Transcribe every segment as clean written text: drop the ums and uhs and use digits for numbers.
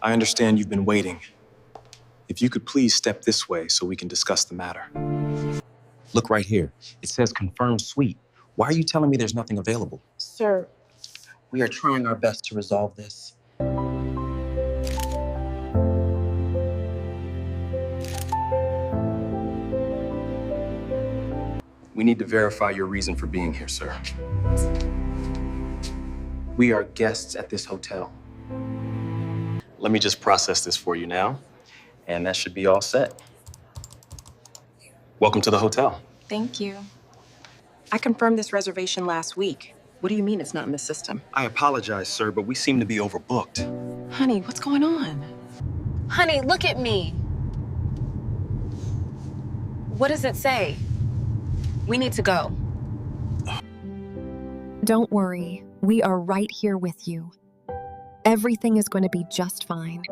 I understand you've been waiting. If you could please step this way so we can discuss the matter. Look right here. It says confirmed suite. Why are you telling me there's nothing available? Sir, we are trying our best to resolve this. We need to verify your reason for being here, sir. We are guests at this hotel. Let me just process this for you now, and that should be all set. Welcome to the hotel. Thank you. I confirmed this reservation last week. What do you mean it's not in the system? I apologize, sir, but we seem to be overbooked. Honey, what's going on? Honey, look at me. What does it say? We need to go. Don't worry, we are right here with you. Everything is going to be just fine.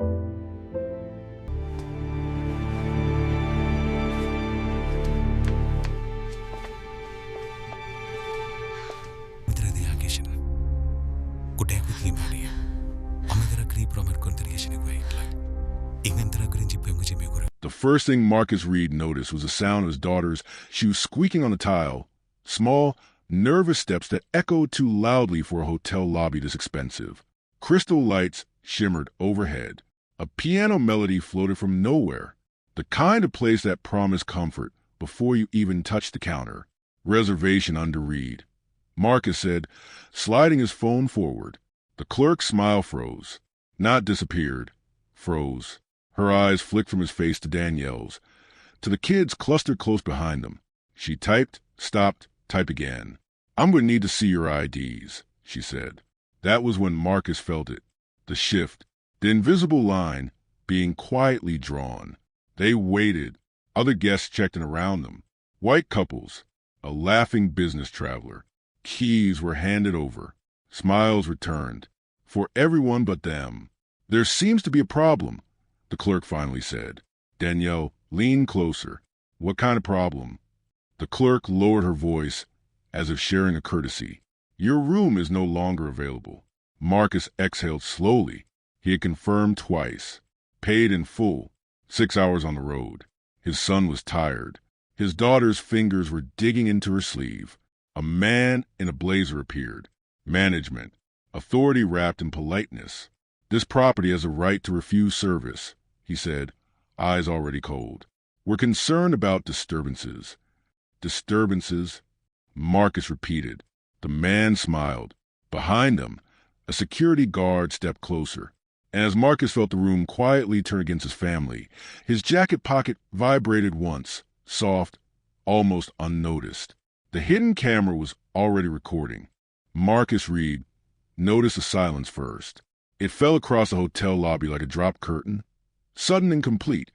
The first thing Marcus Reed noticed was the sound of his daughter's shoes squeaking on the tile, small, nervous steps that echoed too loudly for a hotel lobby this expensive. Crystal lights shimmered overhead. A piano melody floated from nowhere, the kind of place that promised comfort before you even touched the counter. Reservation under Reed, Marcus said, sliding his phone forward. The clerk's smile froze, not disappeared, froze. Her eyes flicked from his face to Danielle's, to the kids clustered close behind them. She typed, stopped, typed again. "I'm going to need to see your IDs," she said. That was when Marcus felt it, the shift, the invisible line being quietly drawn. They waited. Other guests checked in around them. White couples, a laughing business traveler. Keys were handed over. Smiles returned. For everyone but them. "There seems to be a problem," the clerk finally said. Danielle leaned closer. "What kind of problem?" The clerk lowered her voice, as if sharing a courtesy. "Your room is no longer available." Marcus exhaled slowly. He had confirmed twice. Paid in full. 6 hours on the road. His son was tired. His daughter's fingers were digging into her sleeve. A man in a blazer appeared. Management. Authority wrapped in politeness. "This property has a right to refuse service," he said, eyes already cold. "We're concerned about disturbances." "Disturbances?" Marcus repeated. The man smiled. Behind them, a security guard stepped closer. And as Marcus felt the room quietly turn against his family, his jacket pocket vibrated once, soft, almost unnoticed. The hidden camera was already recording. Marcus Reed noticed the silence first. It fell across the hotel lobby like a dropped curtain, sudden and complete,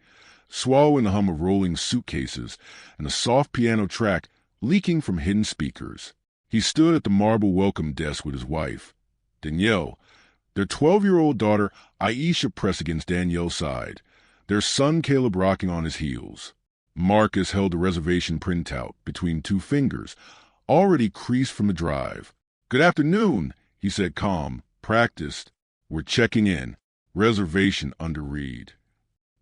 swallowing the hum of rolling suitcases and the soft piano track leaking from hidden speakers. He stood at the marble welcome desk with his wife, Danielle, their 12-year-old daughter Aisha pressed against Danielle's side, their son Caleb rocking on his heels. Marcus held the reservation printout between two fingers, already creased from the drive. "Good afternoon," he said, calm, practiced. "We're checking in. Reservation under Reed."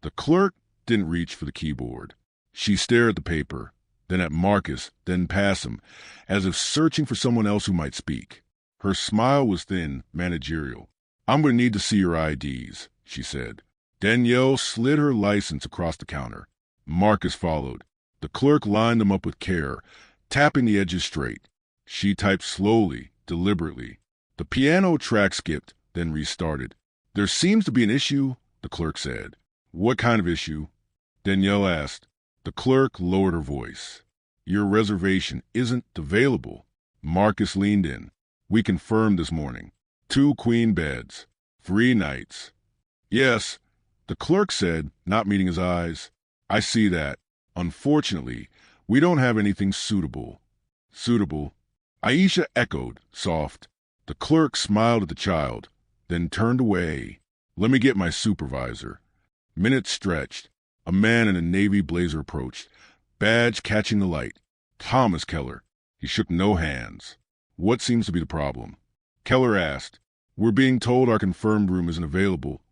The clerk didn't reach for the keyboard. She stared at the paper, then at Marcus, then past him, as if searching for someone else who might speak. Her smile was thin, managerial. "I'm going to need to see your IDs," she said. Danielle slid her license across the counter. Marcus followed. The clerk lined them up with care, tapping the edges straight. She typed slowly, deliberately. The piano track skipped, then restarted. "There seems to be an issue," the clerk said. "What kind of issue?" Danielle asked. The clerk lowered her voice. "Your reservation isn't available." Marcus leaned in. "We confirmed this morning. 2 queen beds. 3 nights." "Yes," the clerk said, not meeting his eyes. "I see that. Unfortunately, we don't have anything suitable." "Suitable?" Aisha echoed, soft. The clerk smiled at the child, then turned away. "Let me get my supervisor." Minutes stretched. A man in a navy blazer approached, badge catching the light. Thomas Keller. He shook no hands. "What seems to be the problem?" Keller asked. "We're being told our confirmed room isn't available."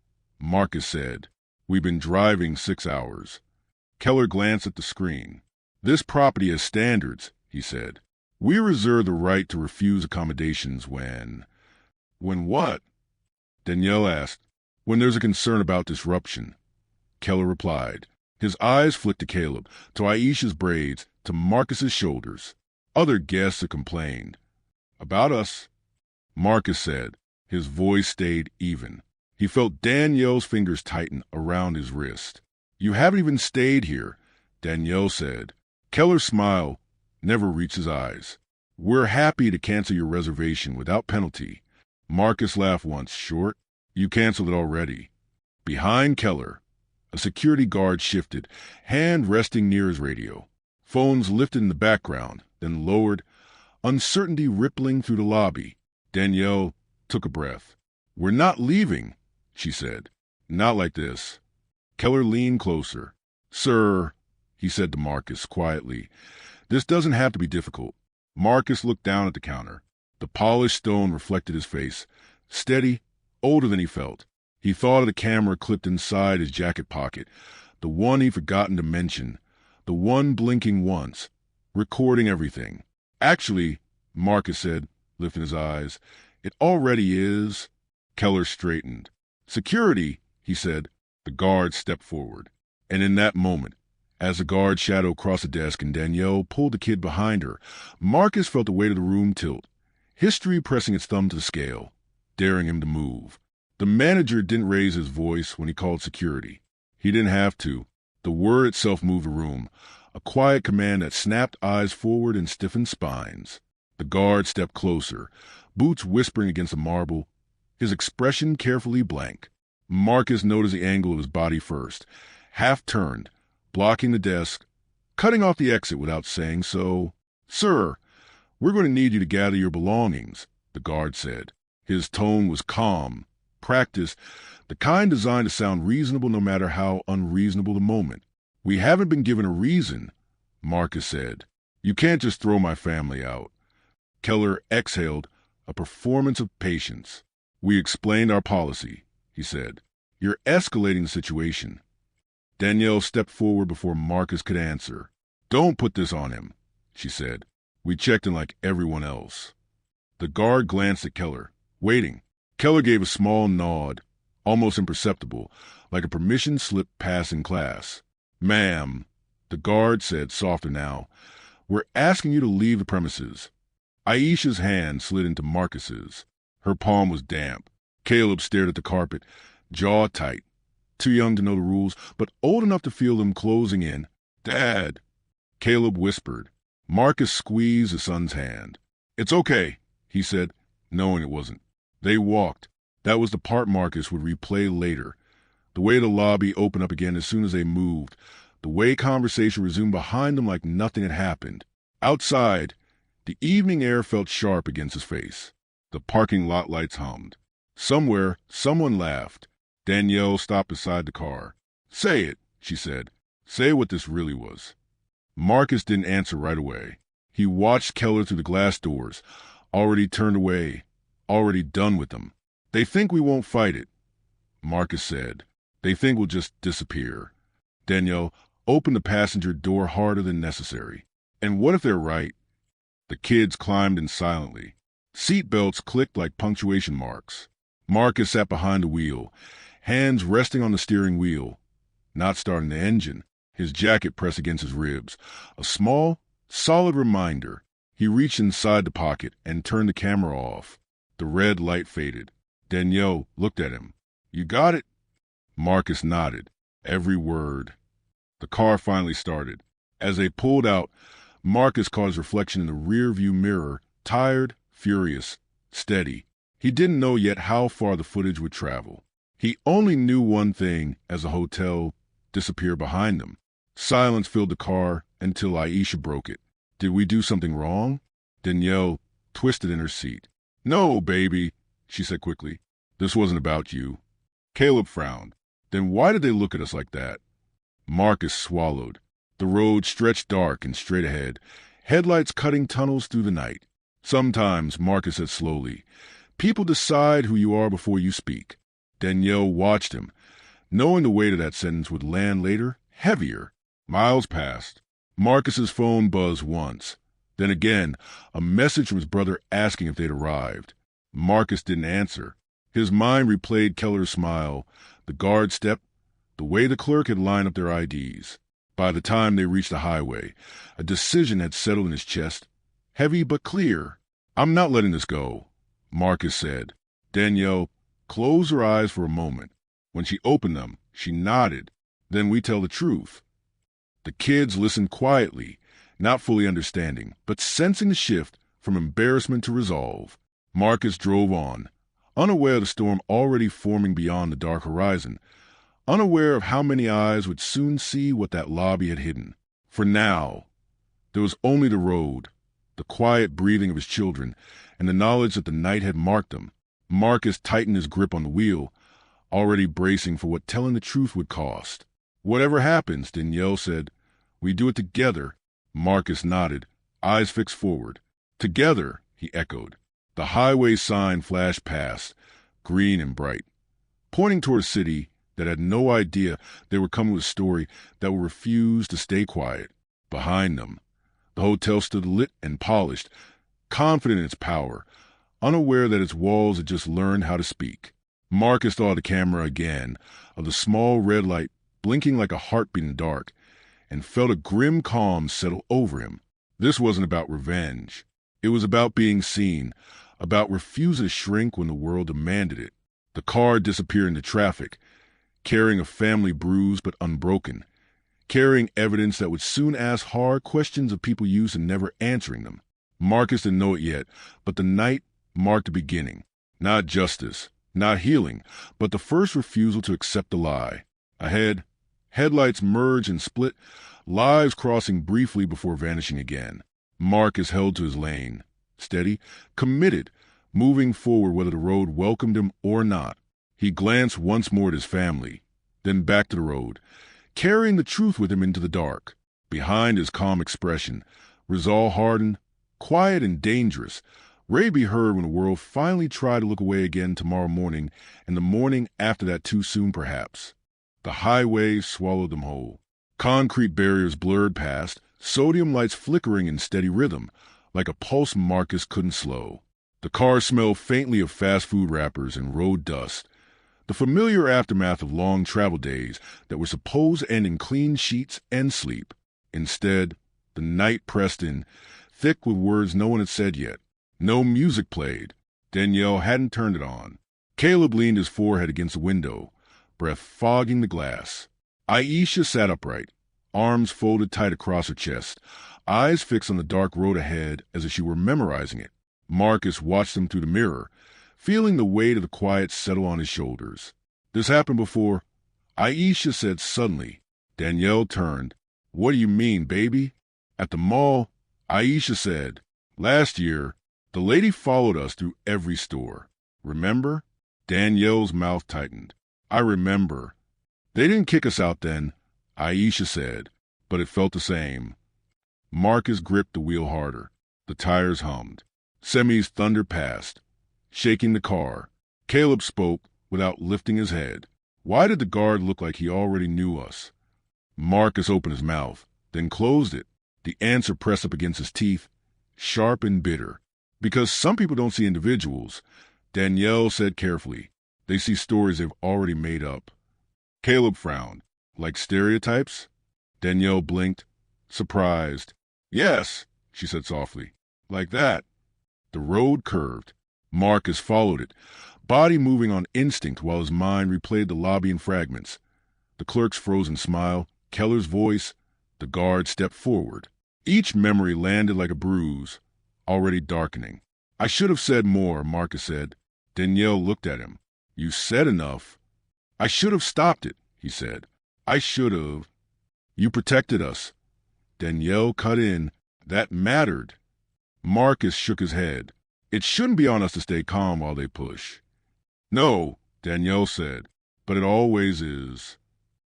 Marcus said. "We've been driving 6 hours." Keller glanced at the screen. "This property has standards," he said. "We reserve the right to refuse accommodations when—" "When what?" Danielle asked. "When there's a concern about disruption," Keller replied. His eyes flicked to Caleb, to Aisha's braids, to Marcus's shoulders. Other guests had complained. "About us," Marcus said. His voice stayed even. He felt Danielle's fingers tighten around his wrist. "You haven't even stayed here," Danielle said. Keller's smile never reached his eyes. "We're happy to cancel your reservation without penalty." Marcus laughed once, short. "You canceled it already." Behind Keller, a security guard shifted, hand resting near his radio. Phones lifted in the background, then lowered, uncertainty rippling through the lobby. Danielle took a breath. "We're not leaving," she said. "Not like this." Keller leaned closer. "Sir," he said to Marcus quietly, "this doesn't have to be difficult." Marcus looked down at the counter. The polished stone reflected his face, steady, older than he felt. He thought of the camera clipped inside his jacket pocket, the one he'd forgotten to mention, the one blinking once, recording everything. "Actually," Marcus said, lifting his eyes, "it already is." Keller straightened. "Security," he said. The guard stepped forward. And in that moment, as the guard's shadow crossed the desk and Danielle pulled the kid behind her, Marcus felt the weight of the room tilt, history pressing its thumb to the scale, daring him to move. The manager didn't raise his voice when he called security. He didn't have to. The word itself moved the room, a quiet command that snapped eyes forward and stiffened spines. The guard stepped closer, boots whispering against the marble, his expression carefully blank. Marcus noticed the angle of his body first, half turned, blocking the desk, cutting off the exit without saying so. "Sir, we're going to need you to gather your belongings," the guard said. His tone was calm, practiced, the kind designed to sound reasonable no matter how unreasonable the moment. "We haven't been given a reason," Marcus said. "You can't just throw my family out." Keller exhaled, a performance of patience. "We explained our policy," he said. "You're escalating the situation." Danielle stepped forward before Marcus could answer. "Don't put this on him," she said. "We checked in like everyone else." The guard glanced at Keller, waiting. Keller gave a small nod, almost imperceptible, like a permission slip passed in class. "Ma'am," the guard said, softer now, "we're asking you to leave the premises." Aisha's hand slid into Marcus's. Her palm was damp. Caleb stared at the carpet, jaw tight. Too young to know the rules, but old enough to feel them closing in. "Dad," Caleb whispered. Marcus squeezed his son's hand. "It's okay," he said, knowing it wasn't. They walked. That was the part Marcus would replay later. The way the lobby opened up again as soon as they moved. The way conversation resumed behind them like nothing had happened. Outside, the evening air felt sharp against his face. The parking lot lights hummed. Somewhere, someone laughed. Danielle stopped beside the car. "Say it," she said. "Say what this really was." Marcus didn't answer right away. He watched Keller through the glass doors, already turned away, already done with them. "They think we won't fight it," Marcus said. "They think we'll just disappear." Danielle opened the passenger door harder than necessary. "And what if they're right?" The kids climbed in silently. Seat belts clicked like punctuation marks. Marcus sat behind the wheel, hands resting on the steering wheel, not starting the engine, his jacket pressed against his ribs. A small, solid reminder. He reached inside the pocket and turned the camera off. The red light faded. Danielle looked at him. "You got it?" Marcus nodded. Every word. The car finally started. As they pulled out, Marcus caught his reflection in the rear-view mirror, tired, furious, steady. He didn't know yet how far the footage would travel. He only knew one thing as the hotel disappeared behind them. Silence filled the car until Aisha broke it. "Did we do something wrong?" Danielle twisted in her seat. "No, baby," she said quickly. "This wasn't about you." Caleb frowned. "Then why did they look at us like that?" Marcus swallowed. The road stretched dark and straight ahead, headlights cutting tunnels through the night. "Sometimes," Marcus said slowly, "people decide who you are before you speak. Danielle watched him, knowing the weight of that sentence would land later heavier. Miles passed. Marcus's phone buzzed once. Then again, a message from his brother asking if they'd arrived. Marcus didn't answer. His mind replayed Keller's smile, the guard step, the way the clerk had lined up their IDs. By the time they reached the highway, a decision had settled in his chest, heavy but clear. "I'm not letting this go," Marcus said. Danielle closed her eyes for a moment. When she opened them, she nodded. "Then we tell the truth." The kids listened quietly, not fully understanding, but sensing the shift from embarrassment to resolve. Marcus drove on, unaware of the storm already forming beyond the dark horizon, unaware of how many eyes would soon see what that lobby had hidden. For now, there was only the road, the quiet breathing of his children, and the knowledge that the night had marked them. Marcus tightened his grip on the wheel, already bracing for what telling the truth would cost. "Whatever happens," Danielle said, "we do it together." Marcus nodded, eyes fixed forward. "Together," he echoed. The highway sign flashed past, green and bright, pointing toward a city that had no idea they were coming with a story that would refuse to stay quiet. Behind them, the hotel stood lit and polished, confident in its power, unaware that its walls had just learned how to speak. Marcus thought of the camera again, of the small red light blinking like a heartbeat in the dark, and felt a grim calm settle over him. This wasn't about revenge. It was about being seen, about refusing to shrink when the world demanded it. The car disappeared into traffic, carrying a family bruised but unbroken, carrying evidence that would soon ask hard questions of people used to never answering them. Marcus didn't know it yet, but the night marked a beginning. Not justice, not healing, but the first refusal to accept the lie. Ahead, headlights merged and split, lives crossing briefly before vanishing again. Marcus held to his lane, steady, committed, moving forward whether the road welcomed him or not. He glanced once more at his family, then back to the road, carrying the truth with him into the dark. Behind his calm expression, resolve hardened, quiet and dangerous, Ray be heard when the world finally tried to look away again tomorrow morning, and the morning after that too soon perhaps. The highway swallowed them whole. Concrete barriers blurred past, sodium lights flickering in steady rhythm, like a pulse Marcus couldn't slow. The car smelled faintly of fast food wrappers and road dust, the familiar aftermath of long travel days that were supposed to end in clean sheets and sleep. Instead, the night pressed in, thick with words no one had said yet. No music played. Danielle hadn't turned it on. Caleb leaned his forehead against the window, breath fogging the glass. Aisha sat upright, arms folded tight across her chest, eyes fixed on the dark road ahead as if she were memorizing it. Marcus watched them through the mirror, feeling the weight of the quiet settle on his shoulders. "This happened before," Aisha said suddenly. Danielle turned. "What do you mean, baby?" "At the mall," Aisha said. "Last year, the lady followed us through every store. Remember?" Danielle's mouth tightened. "I remember. They didn't kick us out then," Aisha said, but it felt the same. Marcus gripped the wheel harder. The tires hummed. Semis thundered past, shaking the car. Caleb spoke without lifting his head. "Why did the guard look like he already knew us?" Marcus opened his mouth, then closed it. The answer pressed up against his teeth, sharp and bitter. "Because some people don't see individuals," Danielle said carefully. "They see stories they've already made up." Caleb frowned. "Like stereotypes?" Danielle blinked, surprised. "Yes," she said softly. "Like that." The road curved. Marcus followed it, body moving on instinct while his mind replayed the lobby in fragments. The clerk's frozen smile, Keller's voice, the guard stepped forward. Each memory landed like a bruise, already darkening. "I should have said more," Marcus said. Danielle looked at him. "You said enough." "I should have stopped it," he said. "I should have." "You protected us." Danielle cut in. "That mattered." Marcus shook his head. "It shouldn't be on us to stay calm while they push." "No," Danielle said, "but it always is."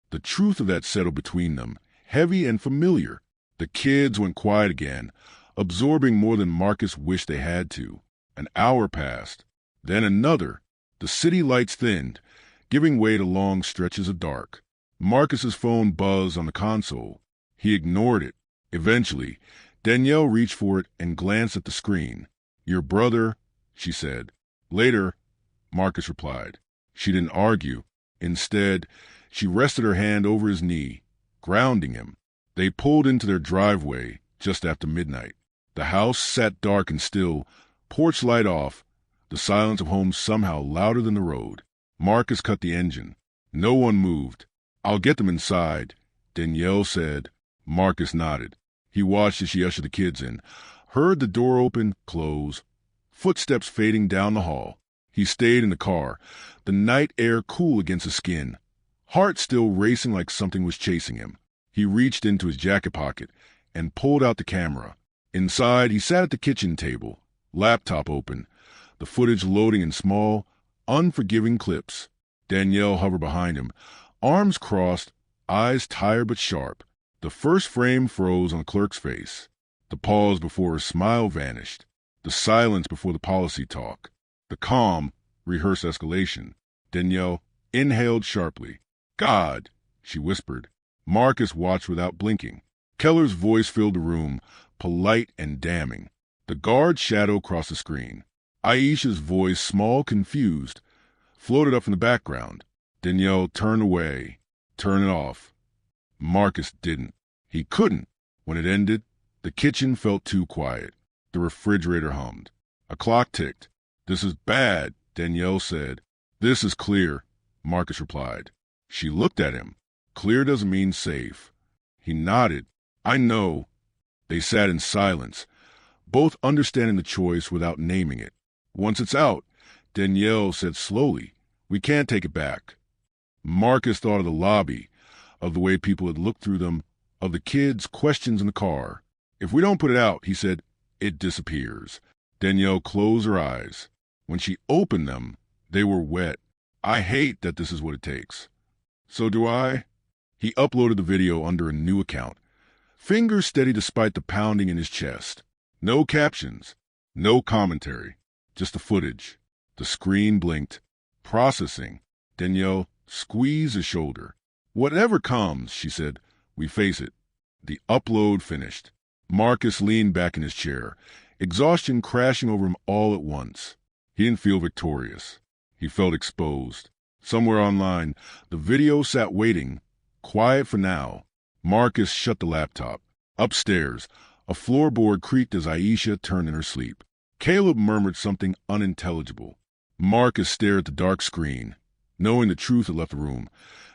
The truth of that settled between them, heavy and familiar. The kids went quiet again, absorbing more than Marcus wished they had to. An hour passed, then another. The city lights thinned, giving way to long stretches of dark. Marcus's phone buzzed on the console. He ignored it. Eventually, Danielle reached for it and glanced at the screen. "Your brother," she said. "Later," Marcus replied. She didn't argue. Instead, she rested her hand over his knee, grounding him. They pulled into their driveway just after midnight. The house sat dark and still, porch light off, the silence of home somehow louder than the road. Marcus cut the engine. No one moved. "I'll get them inside," Danielle said. Marcus nodded. He watched as she ushered the kids in, heard the door open, close, footsteps fading down the hall. He stayed in the car, the night air cool against his skin, heart still racing like something was chasing him. He reached into his jacket pocket and pulled out the camera. Inside, he sat at the kitchen table, laptop open, the footage loading in small, unforgiving clips. Danielle hovered behind him, arms crossed, eyes tired but sharp. The first frame froze on the clerk's face. The pause before her smile vanished. The silence before the policy talk. The calm, rehearsed escalation. Danielle inhaled sharply. "God," she whispered. Marcus watched without blinking. Keller's voice filled the room, polite and damning. The guard's shadow crossed the screen. Aisha's voice, small, confused, floated up from the background. Danielle turned away, turned it off. Marcus didn't. He couldn't. When it ended, the kitchen felt too quiet. The refrigerator hummed. A clock ticked. "This is bad," Danielle said. "This is clear," Marcus replied. She looked at him. "Clear doesn't mean safe." He nodded. "I know." They sat in silence, both understanding the choice without naming it. "Once it's out," Danielle said slowly, "we can't take it back." Marcus thought of the lobby, of the way people had looked through them, of the kids' questions in the car. "If we don't put it out," he said, "it disappears." Danielle closed her eyes. When she opened them, they were wet. "I hate that this is what it takes." "So do I." He uploaded the video under a new account, fingers steady despite the pounding in his chest. No captions, no commentary, just the footage. The screen blinked. Processing. Danielle squeezed his shoulder. "Whatever comes," she said, "we face it." The upload finished. Marcus leaned back in his chair, exhaustion crashing over him all at once. He didn't feel victorious. He felt exposed. Somewhere online, the video sat waiting, quiet for now. Marcus shut the laptop. Upstairs, a floorboard creaked as Aisha turned in her sleep. Caleb murmured something unintelligible. Marcus stared at the dark screen, knowing the truth had left the room,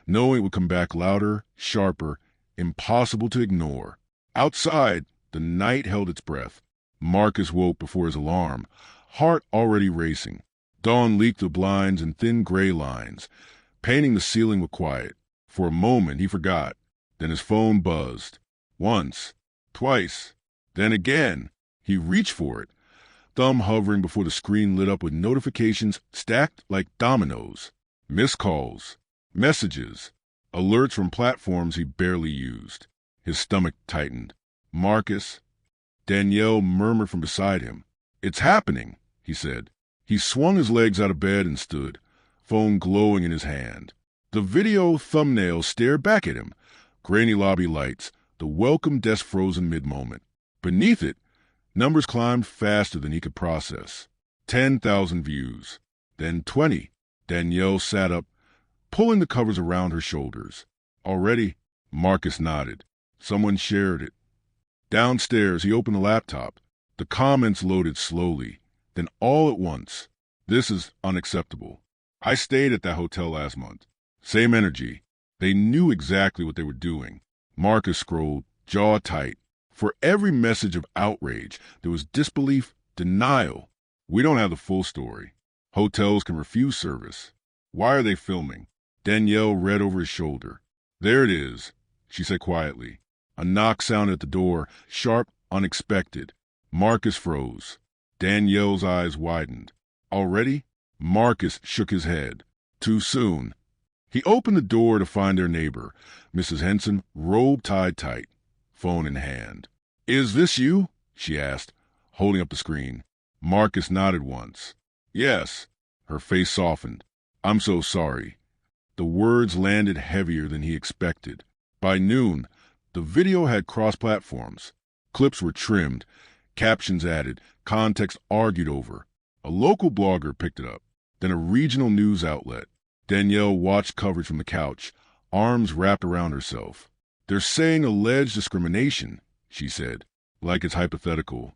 knowing it would come back louder, sharper, impossible to ignore. Outside, the night held its breath. Marcus woke before his alarm, heart already racing. Dawn leaked the blinds in thin gray lines, painting the ceiling with quiet. For a moment, he forgot. Then his phone buzzed. Once, twice, then again. He reached for it, thumb hovering before the screen lit up with notifications stacked like dominoes. Missed calls, messages, alerts from platforms he barely used. His stomach tightened. "Marcus?" Danielle murmured from beside him. "It's happening," he said. He swung his legs out of bed and stood, phone glowing in his hand. The video thumbnail stared back at him. Grainy lobby lights, the welcome desk frozen mid-moment. Beneath it, numbers climbed faster than he could process. 10,000 views. Then 20. Danielle sat up, pulling the covers around her shoulders. "Already?" Marcus nodded. Someone shared it. Downstairs, he opened the laptop. The comments loaded slowly. Then all at once, "This is unacceptable. I stayed at that hotel last month." Same energy. They knew exactly what they were doing. Marcus scrolled, jaw tight. For every message of outrage, there was disbelief, denial. "We don't have the full story. Hotels can refuse service. Why are they filming?" Danielle read over his shoulder. "There it is," she said quietly. A knock sounded at the door, sharp, unexpected. Marcus froze. Danielle's eyes widened. "Already?" Marcus shook his head. "Too soon." He opened the door to find their neighbor, Mrs. Henson, robe tied tight, phone in hand. "Is this you?" she asked, holding up the screen. Marcus nodded once. "Yes." Her face softened. "I'm so sorry. The words landed heavier than he expected. By noon, the video had crossed platforms. Clips were trimmed, captions added, context argued over. A local blogger picked it up, then a regional news outlet. Danielle watched coverage from the couch, arms wrapped around herself. "They're saying alleged discrimination," she said, like it's hypothetical.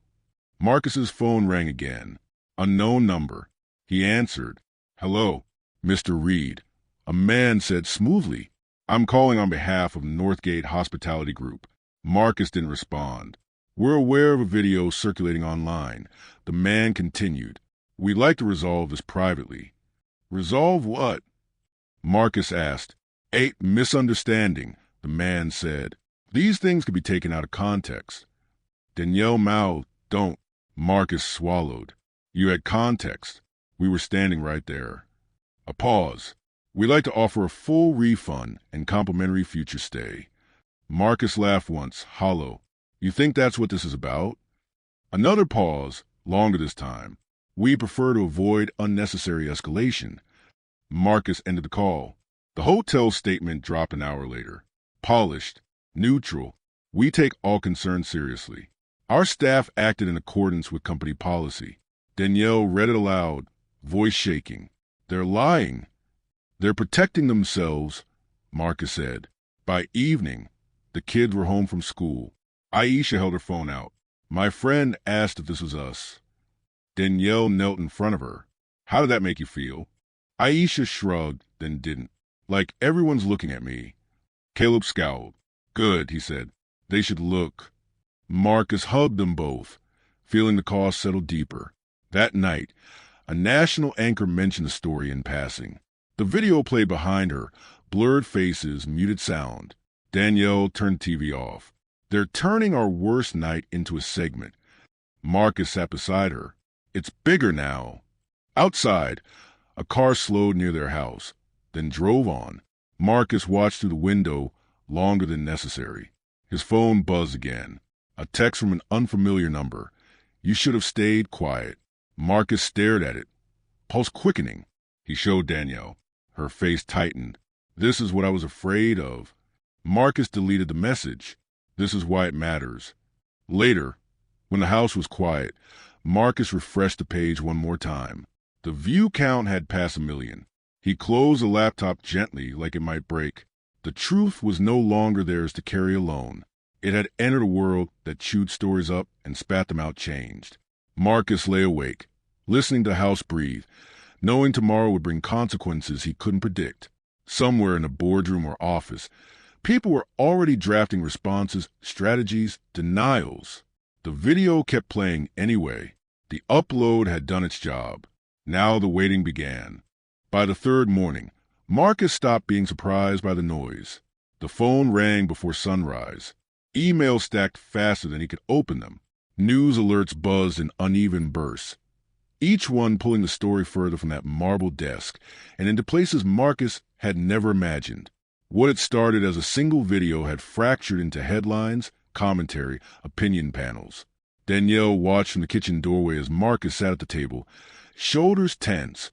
Marcus's phone rang again. Unknown number. He answered. "Hello, Mr. Reed." A man said smoothly, "I'm calling on behalf of Northgate Hospitality Group." Marcus didn't respond. "We're aware of a video circulating online." The man continued, "We'd like to resolve this privately." "Resolve what?" Marcus asked. "A misunderstanding," the man said. "These things could be taken out of context." Danielle mouthed, "Don't." Marcus swallowed. "You had context. We were standing right there." A pause. "We'd like to offer a full refund and complimentary future stay." Marcus laughed once, hollow. "You think that's what this is about?" Another pause, longer this time. "We prefer to avoid unnecessary escalation." Marcus ended the call. The hotel statement dropped an hour later. Polished, neutral. "We take all concerns seriously. Our staff acted in accordance with company policy." Danielle read it aloud, voice shaking. "They're lying." "They're protecting themselves," Marcus said. By evening, the kids were home from school. Aisha held her phone out. "My friend asked if this was us." Danielle knelt in front of her. "How did that make you feel?" Aisha shrugged, then didn't. "Like everyone's looking at me." Caleb scowled. "Good," he said. "They should look." Marcus hugged them both, feeling the cause settle deeper. That night, a national anchor mentioned the story in passing. The video played behind her, blurred faces, muted sound. Danielle turned the TV off. "They're turning our worst night into a segment." Marcus sat beside her. "It's bigger now." Outside, a car slowed near their house, then drove on. Marcus watched through the window longer than necessary. His phone buzzed again. A text from an unfamiliar number. "You should have stayed quiet." Marcus stared at it, pulse quickening. He showed Danielle. Her face tightened. "This is what I was afraid of." Marcus deleted the message. "This is why it matters." Later, when the house was quiet, Marcus refreshed the page one more time. The view count had passed 1,000,000. He closed the laptop gently, like it might break. The truth was no longer theirs to carry alone. It had entered a world that chewed stories up and spat them out changed. Marcus lay awake, listening to the house breathe, knowing tomorrow would bring consequences he couldn't predict. Somewhere in a boardroom or office, people were already drafting responses, strategies, denials. The video kept playing anyway. The upload had done its job. Now the waiting began. By the third morning, Marcus stopped being surprised by the noise. The phone rang before sunrise. Emails stacked faster than he could open them. News alerts buzzed in uneven bursts, each one pulling the story further from that marble desk and into places Marcus had never imagined. What had started as a single video had fractured into headlines, commentary, opinion panels. Danielle watched from the kitchen doorway as Marcus sat at the table, shoulders tense,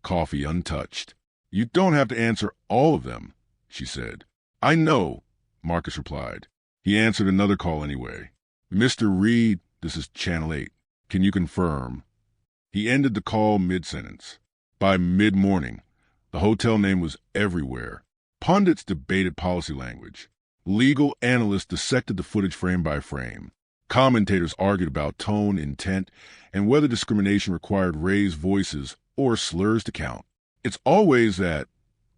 coffee untouched. "You don't have to answer all of them," she said. "I know," Marcus replied. He answered another call anyway. "Mr. Reed, this is Channel 8. Can you confirm?" He ended the call mid-sentence. By mid-morning, the hotel name was everywhere. Pundits debated policy language. Legal analysts dissected the footage frame by frame. Commentators argued about tone, intent, and whether discrimination required raised voices or slurs to count. "It's always that,"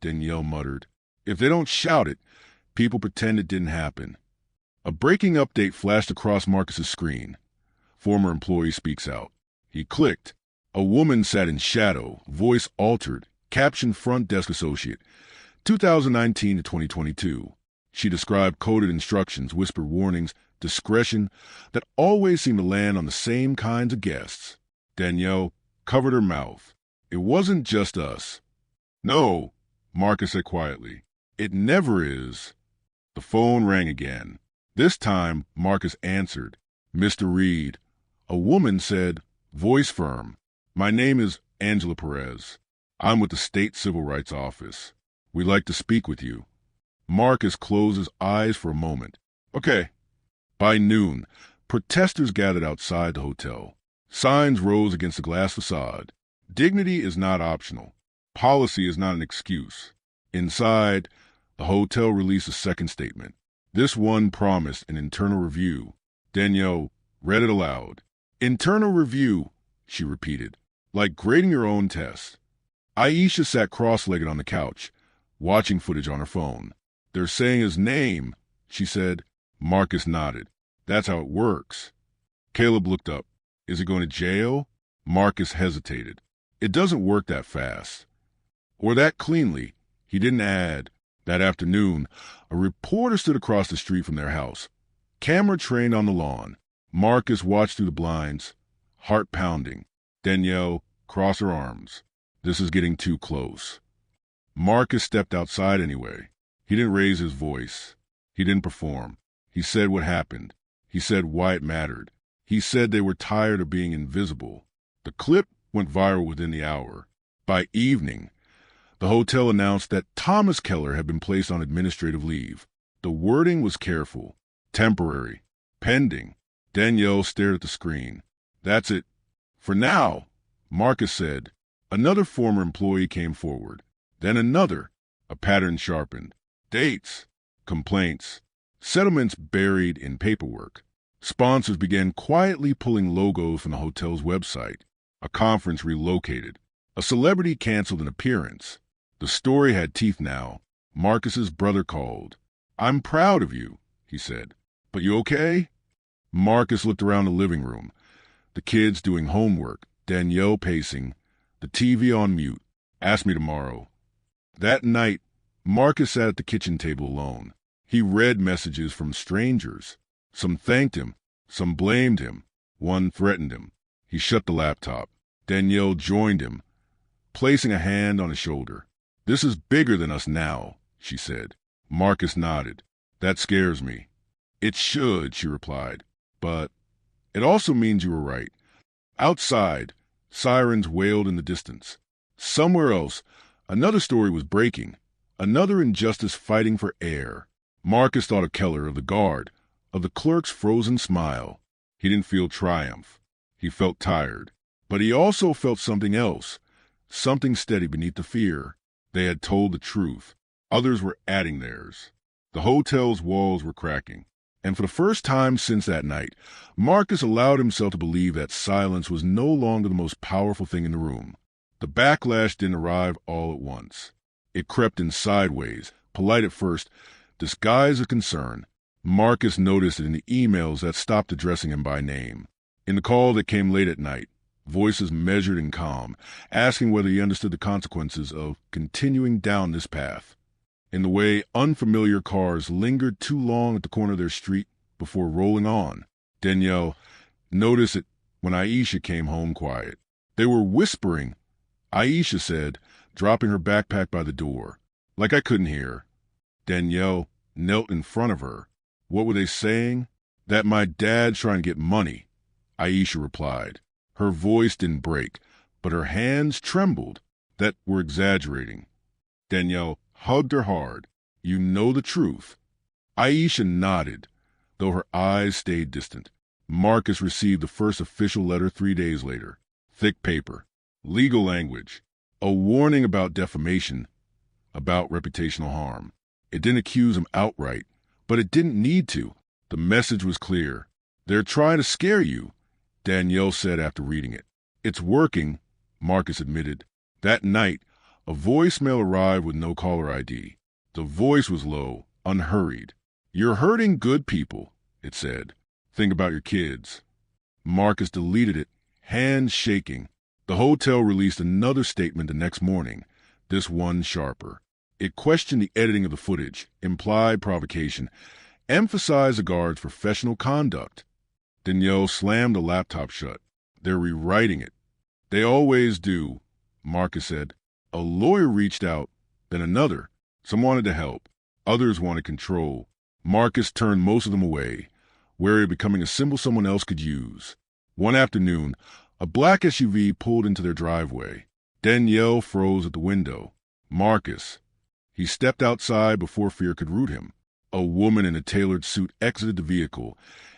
Danielle muttered. "If they don't shout it, people pretend it didn't happen." A breaking update flashed across Marcus's screen. Former employee speaks out. He clicked. A woman sat in shadow, voice altered, caption front desk associate, 2019 to 2022. She described coded instructions, whispered warnings, discretion that always seemed to land on the same kinds of guests. Danielle covered her mouth. "It wasn't just us." "No," Marcus said quietly. "It never is." The phone rang again. This time, Marcus answered. "Mr. Reed." A woman said, voice firm, "My name is Angela Perez. I'm with the State Civil Rights Office." We'd like to speak with you. Marcus closed his eyes for a moment. Okay. By noon, protesters gathered outside the hotel. Signs rose against the glass facade. Dignity is not optional. Policy is not an excuse. Inside, the hotel released a second statement. This one promised an internal review. Danielle read it aloud. Internal review, she repeated, like grading your own test. Aisha sat cross-legged on the couch, watching footage on her phone. They're saying his name, she said. Marcus nodded. That's how it works. Caleb looked up. Is he going to jail? Marcus hesitated. It doesn't work that fast. Or that cleanly. He didn't add. That afternoon, a reporter stood across the street from their house. Camera trained on the lawn. Marcus watched through the blinds, heart pounding. Danielle crossed her arms. This is getting too close. Marcus stepped outside anyway. He didn't raise his voice. He didn't perform. He said what happened. He said why it mattered. He said they were tired of being invisible. The clip went viral within the hour. By evening, the hotel announced that Thomas Keller had been placed on administrative leave. The wording was careful. Temporary. Pending. Danielle stared at the screen. That's it. For now, Marcus said. Another former employee came forward. Then another. A pattern sharpened. Dates. Complaints. Settlements buried in paperwork. Sponsors began quietly pulling logos from the hotel's website. A conference relocated. A celebrity canceled an appearance. The story had teeth now. Marcus's brother called. I'm proud of you, he said. But you okay? Marcus looked around the living room. The kids doing homework, Danielle pacing, the TV on mute. Ask me tomorrow. That night, Marcus sat at the kitchen table alone. He read messages from strangers. Some thanked him, some blamed him, one threatened him. He shut the laptop. Danielle joined him, placing a hand on his shoulder. This is bigger than us now, she said. Marcus nodded. That scares me. It should, she replied. But it also means you were right. Outside, sirens wailed in the distance. Somewhere else, another story was breaking. Another injustice fighting for air. Marcus thought of Keller, of the guard, of the clerk's frozen smile. He didn't feel triumph. He felt tired. But he also felt something else, something steady beneath the fear. They had told the truth. Others were adding theirs. The hotel's walls were cracking. And for the first time since that night, Marcus allowed himself to believe that silence was no longer the most powerful thing in the room. The backlash didn't arrive all at once. It crept in sideways, polite at first, disguised as concern. Marcus noticed it in the emails that stopped addressing him by name. In the call that came late at night, voices measured and calm, asking whether he understood the consequences of continuing down this path. In the way unfamiliar cars lingered too long at the corner of their street before rolling on. Danielle noticed it when Aisha came home quiet. They were whispering, Aisha said, dropping her backpack by the door. Like I couldn't hear. Danielle knelt in front of her. What were they saying? That my dad's trying to get money, Aisha replied. Her voice didn't break, but her hands trembled. That were exaggerating. Danielle hugged her hard. You know the truth. Aisha nodded, though her eyes stayed distant. Marcus received the first official letter 3 days later. Thick paper. Legal language. A warning about defamation, about reputational harm. It didn't accuse him outright, but it didn't need to. The message was clear. They're trying to scare you, Danielle said after reading it. It's working, Marcus admitted. That night, a voicemail arrived with no caller ID. The voice was low, unhurried. You're hurting good people, it said. Think about your kids. Marcus deleted it, hands shaking. The hotel released another statement the next morning, this one sharper. It questioned the editing of the footage, implied provocation, emphasized the guard's professional conduct. Danielle slammed the laptop shut. They're rewriting it. They always do, Marcus said. A lawyer reached out, then another. Some wanted to help. Others wanted control. Marcus turned most of them away, wary of becoming a symbol someone else could use. One afternoon, a black SUV pulled into their driveway. Danielle froze at the window. Marcus. He stepped outside before fear could root him. A woman in a tailored suit exited the vehicle,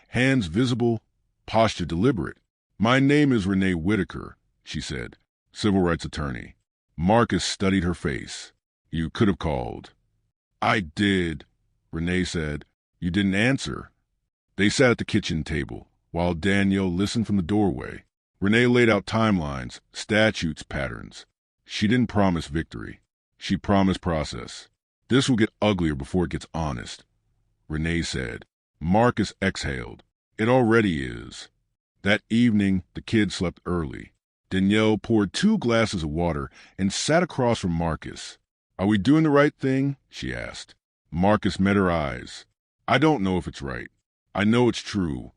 hands visible, posture deliberate. "My name is Renee Whitaker," she said, civil rights attorney. Marcus studied her face. "You could have called." "I did," Renee said. "You didn't answer." They sat at the kitchen table, while Danielle listened from the doorway. Renee laid out timelines, statutes, patterns. She didn't promise victory. She promised process. "This will get uglier before it gets honest," Renee said. Marcus exhaled. "It already is." That evening, the kids slept early. Danielle poured 2 glasses of water and sat across from Marcus. "Are we doing the right thing?" she asked. Marcus met her eyes. "I don't know if it's right. I know it's true."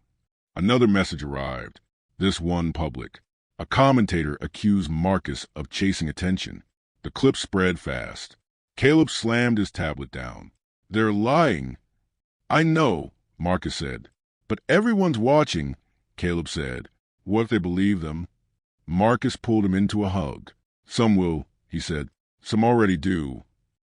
Another message arrived, this one public. A commentator accused Marcus of chasing attention. The clip spread fast. Caleb slammed his tablet down. "They're lying." "I know," Marcus said. "But everyone's watching," Caleb said. "What if they believe them?" Marcus pulled him into a hug. "Some will," he said. "Some already do."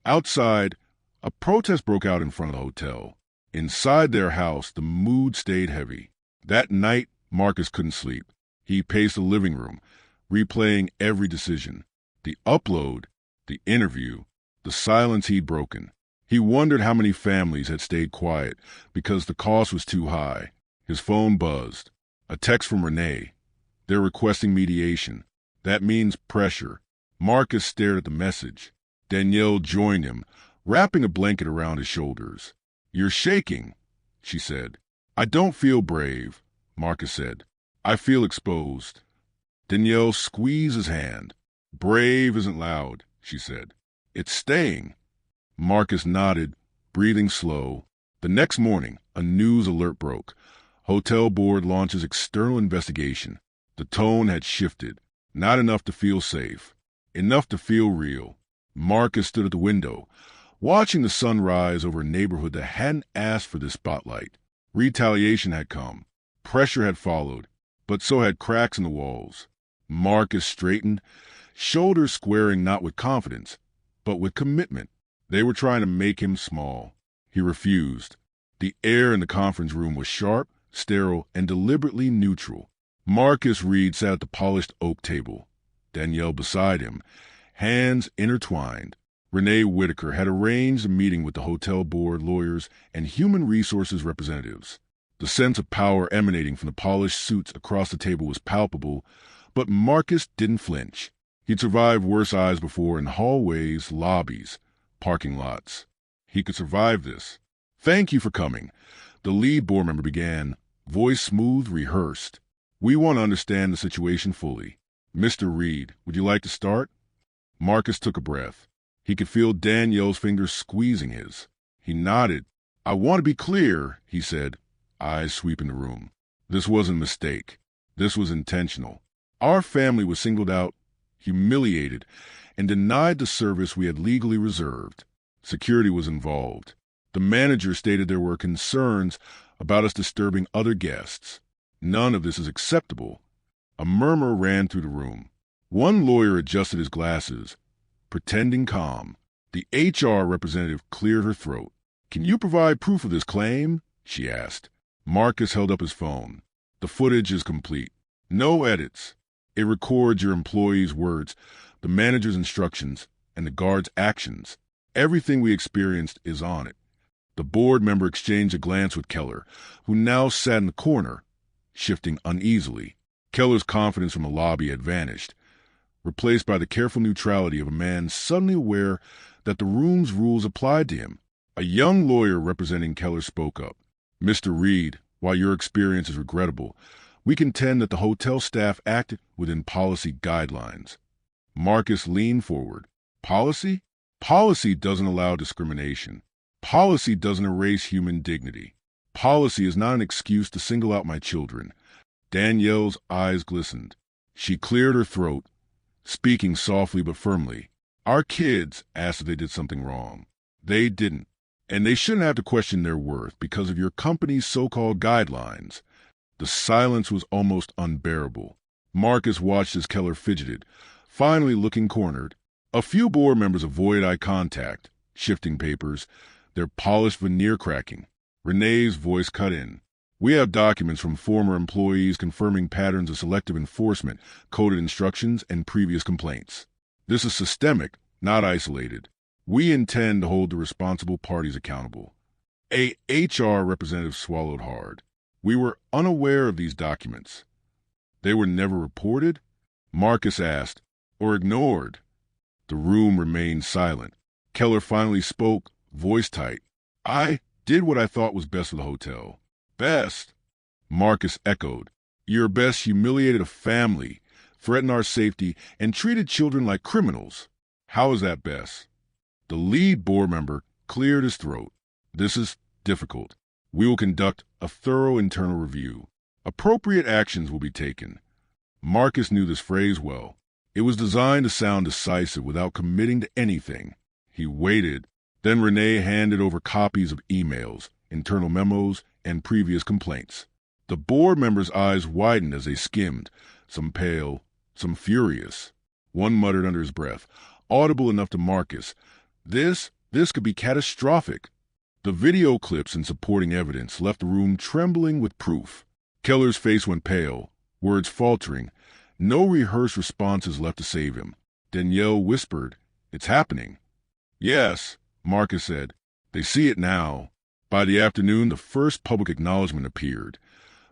Outside, a protest broke out in front of the hotel. Inside their house, the mood stayed heavy. That night, Marcus couldn't sleep. He paced the living room, replaying every decision. The upload, the interview, the silence he'd broken. He wondered how many families had stayed quiet because the cost was too high. His phone buzzed. A text from Renee. They're requesting mediation. That means pressure. Marcus stared at the message. Danielle joined him, wrapping a blanket around his shoulders. "You're shaking," she said. "I don't feel brave," Marcus said. "I feel exposed." Danielle squeezed his hand. "Brave isn't loud," she said. "It's staying." Marcus nodded, breathing slow. The next morning, a news alert broke. Hotel board launches external investigation. The tone had shifted. Not enough to feel safe. Enough to feel real. Marcus stood at the window, watching the sun rise over a neighborhood that hadn't asked for this spotlight. Retaliation had come. Pressure had followed, but so had cracks in the walls. Marcus straightened, shoulders squaring not with confidence, but with commitment. They were trying to make him small. He refused. The air in the conference room was sharp, sterile, and deliberately neutral. Marcus Reed sat at the polished oak table, Danielle beside him, hands intertwined. Renee Whitaker had arranged a meeting with the hotel board, lawyers, and human resources representatives. The sense of power emanating from the polished suits across the table was palpable, but Marcus didn't flinch. He'd survived worse eyes before in hallways, lobbies, parking lots. He could survive this. "Thank you for coming," the lead board member began, voice smooth, rehearsed. "We want to understand the situation fully. Mr. Reed, would you like to start?" Marcus took a breath. He could feel Danielle's fingers squeezing his. He nodded. "I want to be clear," he said, eyes sweeping the room. "This wasn't a mistake. This was intentional. Our family was singled out, humiliated, and denied the service we had legally reserved. Security was involved. The manager stated there were concerns about us disturbing other guests. None of this is acceptable." A murmur ran through the room. One lawyer adjusted his glasses, pretending calm. The HR representative cleared her throat. "Can you provide proof of this claim?" she asked. Marcus held up his phone. "The footage is complete. No edits. It records your employees' words, the manager's instructions, and the guard's actions. Everything we experienced is on it." The board member exchanged a glance with Keller, who now sat in the corner, shifting uneasily. Keller's confidence from the lobby had vanished, replaced by the careful neutrality of a man suddenly aware that the room's rules applied to him. A young lawyer representing Keller spoke up. "Mr. Reed, while your experience is regrettable, we contend that the hotel staff acted within policy guidelines." Marcus leaned forward. "Policy? Policy doesn't allow discrimination. Policy doesn't erase human dignity. Policy is not an excuse to single out my children." Danielle's eyes glistened. She cleared her throat, speaking softly but firmly. "Our kids asked if they did something wrong. They didn't. And they shouldn't have to question their worth because of your company's so-called guidelines." The silence was almost unbearable. Marcus watched as Keller fidgeted, finally looking cornered. A few board members avoided eye contact, shifting papers, their polished veneer cracking. Renee's voice cut in. We have documents from former employees confirming patterns of selective enforcement, coded instructions, and previous complaints. This is systemic, not isolated. We intend to hold the responsible parties accountable. A HR representative swallowed hard. We were unaware of these documents. They were never reported? Marcus asked, or ignored. The room remained silent. Keller finally spoke, voice tight. I did what I thought was best for the hotel. Best? Marcus echoed. Your best humiliated a family, threatened our safety, and treated children like criminals. How is that best? The lead board member cleared his throat. This is difficult. We will conduct a thorough internal review. Appropriate actions will be taken. Marcus knew this phrase well. It was designed to sound decisive without committing to anything. He waited. Then Renee handed over copies of emails, internal memos, and previous complaints. The board members' eyes widened as they skimmed, some pale, some furious. One muttered under his breath, audible enough to Marcus, This could be catastrophic. The video clips and supporting evidence left the room trembling with proof. Keller's face went pale, words faltering. No rehearsed responses left to save him. Danielle whispered, It's happening. Yes, Marcus said. They see it now. By the afternoon, the first public acknowledgement appeared.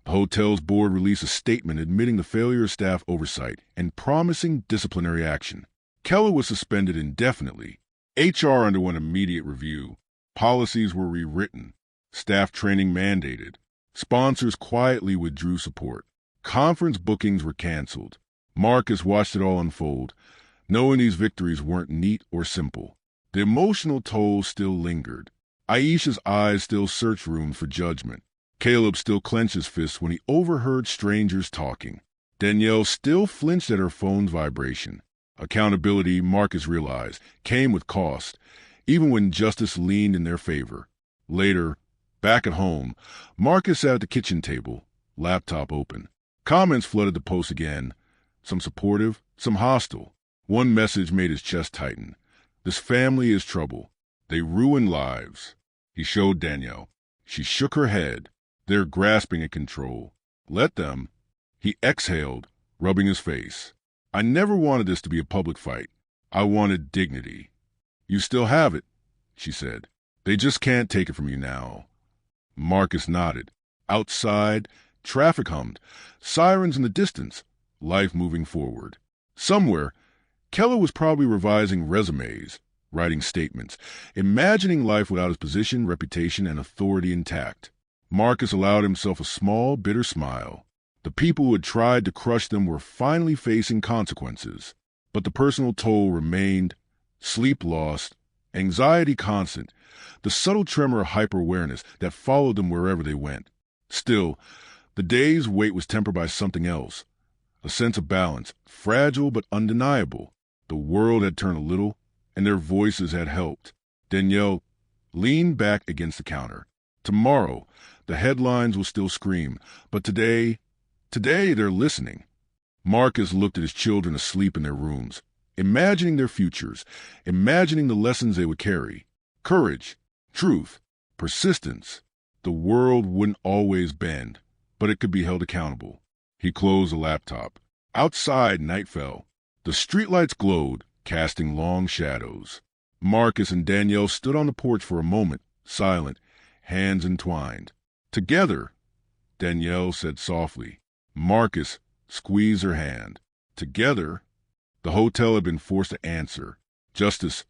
The hotel's board released a statement admitting the failure of staff oversight and promising disciplinary action. Keller was suspended indefinitely. HR underwent immediate review. Policies were rewritten. Staff training mandated. Sponsors quietly withdrew support. Conference bookings were canceled. Marcus watched it all unfold, knowing these victories weren't neat or simple. The emotional toll still lingered. Aisha's eyes still searched rooms for judgment. Caleb still clenched his fists when he overheard strangers talking. Danielle still flinched at her phone's vibration. Accountability, Marcus realized, came with cost, even when justice leaned in their favor. Later, back at home, Marcus sat at the kitchen table, laptop open. Comments flooded the post again, some supportive, some hostile. One message made his chest tighten. This family is trouble. They ruin lives. He showed Danielle. She shook her head. They're grasping at control. Let them. He exhaled, rubbing his face. I never wanted this to be a public fight. I wanted dignity. You still have it, she said. They just can't take it from you now. Marcus nodded. Outside, traffic hummed. Sirens in the distance. Life moving forward. Somewhere, Keller was probably revising resumes, writing statements, imagining life without his position, reputation, and authority intact. Marcus allowed himself a small, bitter smile. The people who had tried to crush them were finally facing consequences. But the personal toll remained, sleep lost, anxiety constant, the subtle tremor of hyper-awareness that followed them wherever they went. Still, the day's weight was tempered by something else, a sense of balance, fragile but undeniable. The world had turned a little, and their voices had helped. Danielle leaned back against the counter. Tomorrow, the headlines will still scream, but today they're listening. Marcus looked at his children asleep in their rooms, imagining their futures, imagining the lessons they would carry. Courage, truth, persistence. The world wouldn't always bend, but it could be held accountable. He closed the laptop. Outside, night fell. The streetlights glowed, casting long shadows. Marcus and Danielle stood on the porch for a moment, silent, hands entwined. Together, Danielle said softly. Marcus squeezed her hand. Together, the hotel had been forced to answer. Justice,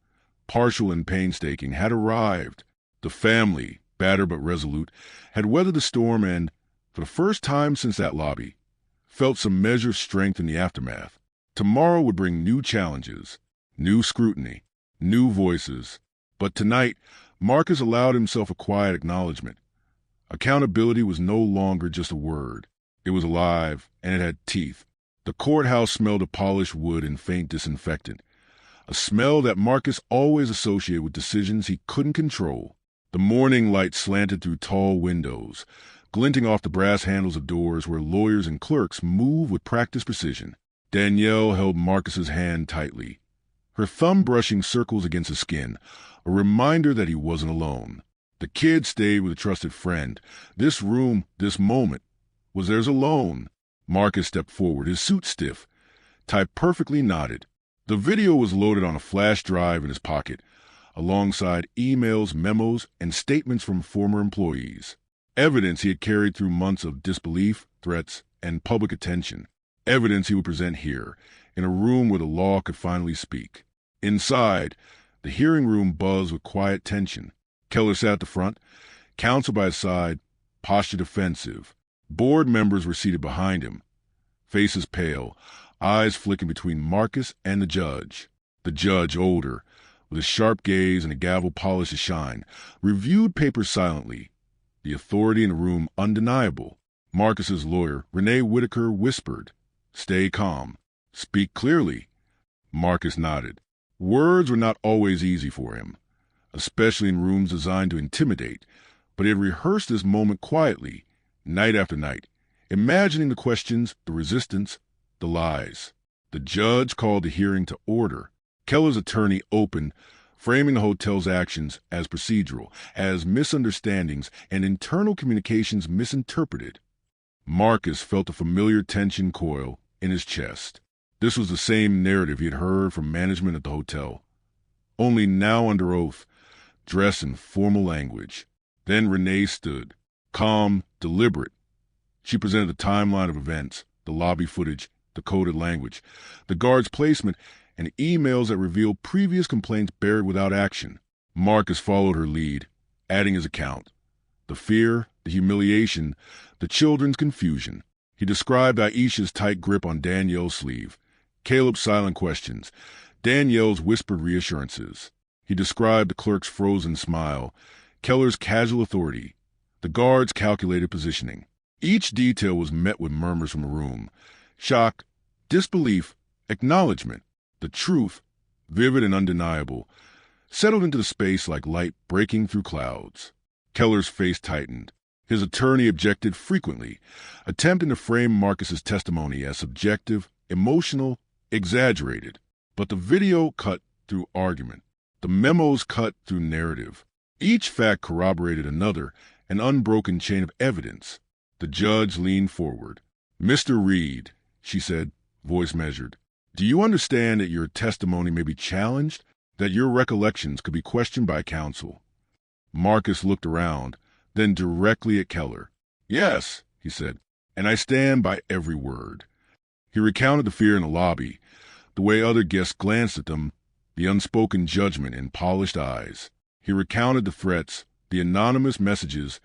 partial and painstaking, had arrived. The family, battered but resolute, had weathered the storm and, for the first time since that lobby, felt some measure of strength in the aftermath. Tomorrow would bring new challenges, new scrutiny, new voices. But tonight, Marcus allowed himself a quiet acknowledgement. Accountability was no longer just a word. It was alive, and it had teeth. The courthouse smelled of polished wood and faint disinfectant, a smell that Marcus always associated with decisions he couldn't control. The morning light slanted through tall windows, glinting off the brass handles of doors where lawyers and clerks moved with practiced precision. Danielle held Marcus's hand tightly. her thumb brushing circles against his skin, a reminder that he wasn't alone. The kid stayed with a trusted friend. This room, this moment, was theirs alone. Marcus stepped forward, his suit stiff, tie perfectly knotted. The video was loaded on a flash drive in his pocket, alongside emails, memos, and statements from former employees. Evidence he had carried through months of disbelief, threats, and public attention. Evidence he would present here, in a room where the law could finally speak. Inside, the hearing room buzzed with quiet tension. Keller sat at the front, counsel by his side, posture defensive. Board members were seated behind him, faces pale, eyes flicking between Marcus and the judge. The judge, older, with a sharp gaze and a gavel polished to shine, reviewed papers silently, the authority in the room undeniable. Marcus's lawyer, Renee Whitaker, whispered, "Stay calm. Speak clearly." Marcus nodded. Words were not always easy for him, especially in rooms designed to intimidate, but he had rehearsed this moment quietly, night after night, imagining the questions, the resistance, the lies. The judge called the hearing to order. Keller's attorney opened, framing the hotel's actions as procedural, as misunderstandings and internal communications misinterpreted. Marcus felt a familiar tension coil in his chest. This was the same narrative he had heard from management at the hotel, only now under oath, dressed in formal language. Then Renee stood, calm, deliberate. She presented the timeline of events, the lobby footage, the coded language, the guard's placement, and emails that revealed previous complaints buried without action. Marcus followed her lead, adding his account. The fear, the humiliation, the children's confusion. He described Aisha's tight grip on Danielle's sleeve, Caleb's silent questions, Danielle's whispered reassurances. He described the clerk's frozen smile, Keller's casual authority, the guard's calculated positioning. Each detail was met with murmurs from the room. Shock, disbelief, acknowledgement. The truth, vivid and undeniable, settled into the space like light breaking through clouds. Keller's face tightened. His attorney objected frequently, attempting to frame Marcus's testimony as subjective, emotional, exaggerated. But the video cut through argument. The memos cut through narrative. Each fact corroborated another, an unbroken chain of evidence. The judge leaned forward. "Mr. Reed," she said, voice measured, "do you understand that your testimony may be challenged, that your recollections could be questioned by counsel?" Marcus looked around, then directly at Keller. "Yes," he said, "and I stand by every word." He recounted the fear in the lobby, the way other guests glanced at them, the unspoken judgment in polished eyes. He recounted the threats, the anonymous messages,